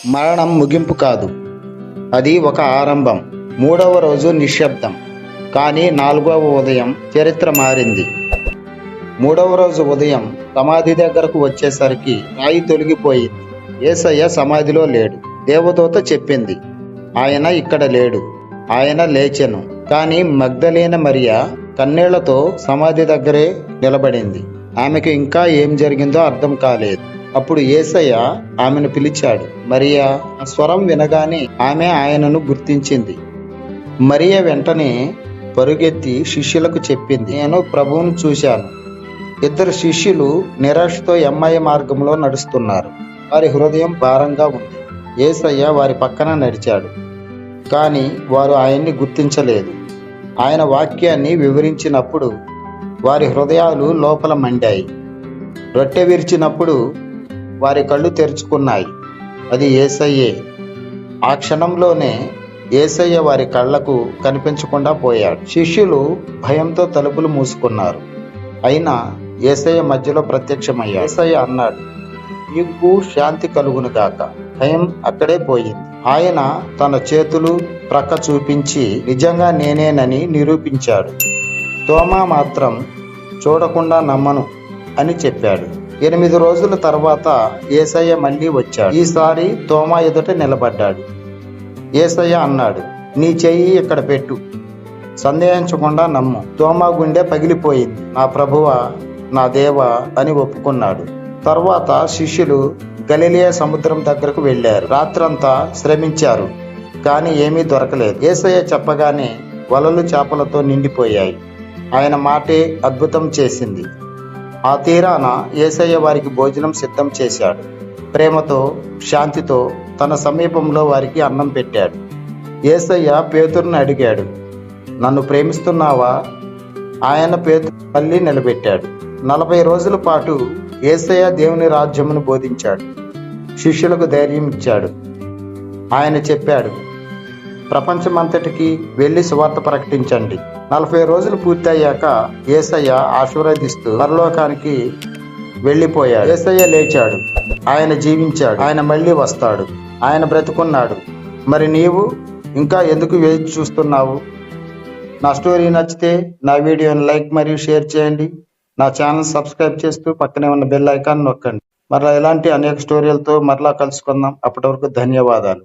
మరణం ముగింపు కాదు, అది ఒక ఆరంభం. 3వ రోజు నిశ్శబ్దం. కానీ 4వ ఉదయం చరిత్ర మారింది. 3వ రోజు ఉదయం సమాధి దగ్గరకు వచ్చేసరికి రాయి తొలగిపోయింది. యేసయ్య సమాధిలో లేడు. దేవదూత చెప్పింది, ఆయన ఇక్కడ లేడు, ఆయన లేచెను. కానీ మగ్దలేన మరియ కన్నీళ్లతో సమాధి దగ్గరే నిలబడింది. ఆమెకు ఇంకా ఏం జరిగిందో అర్థం కాలేదు. అప్పుడు యేసయ్య ఆమెను పిలిచాడు. మరియా. ఆ స్వరం వినగానే ఆమె ఆయనను గుర్తించింది. మరియ వెంటనే పరుగెత్తి శిష్యులకు చెప్పింది, నేను ప్రభువును చూశాను. 2 శిష్యులు నిరాశతో ఎమ్మాయి మార్గంలో నడుస్తున్నారు. వారి హృదయం భారంగా ఉంది. యేసయ్య వారి పక్కన నడిచాడు. కానీ వారు ఆయన్ని గుర్తించలేదు. ఆయన వాక్యాన్ని వివరించినప్పుడు వారి హృదయాలు లోపల మండాయి. రొట్టె విరిచినప్పుడు వారి కళ్ళు తెరుచుకున్నాయి. అది యేసయ్యే. ఆ క్షణంలోనే యేసయ్య వారి కళ్లకు కనిపించకుండా పోయాడు. శిష్యులు భయంతో తలుపులు మూసుకున్నారు. అయినా యేసయ్య మధ్యలో ప్రత్యక్షమయ్యాడు. యేసయ్య అన్నాడు, నీకు శాంతి కలుగును గాక. భయం అక్కడే పోయింది. ఆయన తన చేతులు ప్రక్క చూపించి నిజంగా నేనేనని నిరూపించాడు. తోమా మాత్రం చూడకుండా నమ్మను అని చెప్పాడు. 8 రోజుల తర్వాత యేసయ్య మళ్ళీ వచ్చాడు. ఈసారి తోమా ఎదుట నిలబడ్డాడు. యేసయ్య అన్నాడు, నీ చెయ్యి ఇక్కడ పెట్టు, సందేహించకుండా నమ్ము. తోమా గుండె పగిలిపోయింది. నా ప్రభువా, నా దేవా అని ఒప్పుకున్నాడు. తర్వాత శిష్యులు గలిలయ సముద్రం దగ్గరకు వెళ్లారు. రాత్రంతా శ్రమించారు, కానీ ఏమీ దొరకలేదు. యేసయ్య చెప్పగానే వలలు చేపలతో నిండిపోయాయి. ఆయన మాటే అద్భుతం చేసింది. ఆ తీరాన యేసయ్య వారికి భోజనం సిద్ధం చేశాడు. ప్రేమతో, శాంతితో తన సమీపంలో వారికి అన్నం పెట్టాడు. యేసయ్య పేతురుని అడిగాడు, నన్ను ప్రేమిస్తున్నావా? ఆయన పేతురు మళ్ళీ నిలబెట్టాడు. 40 రోజుల పాటు యేసయ్య దేవుని రాజ్యమును బోధించాడు. శిష్యులకు ధైర్యం ఇచ్చాడు. ఆయన చెప్పాడు, ప్రపంచమంతటికి వెళ్ళి సువార్త ప్రకటించండి. 40 రోజులు పూర్తయ్యాక యేసయ్య ఆశీర్వదిస్తూ పరలోకానికి వెళ్ళిపోయాడు. యేసయ్య లేచాడు. ఆయన జీవించాడు. ఆయన మళ్ళీ వస్తాడు. ఆయన బ్రతుకున్నాడు. మరి నీవు ఇంకా ఎందుకు వేచి చూస్తున్నావు? నా స్టోరీ నచ్చితే నా వీడియోని లైక్ మరియు షేర్ చేయండి. నా ఛానల్ సబ్స్క్రైబ్ చేస్తూ పక్కనే ఉన్న బెల్ ఐకాన్ నొక్కండి. మరలా ఇలాంటి అనేక స్టోరీలతో మరలా కలుసుకుందాం. అప్పటి వరకు ధన్యవాదాలు.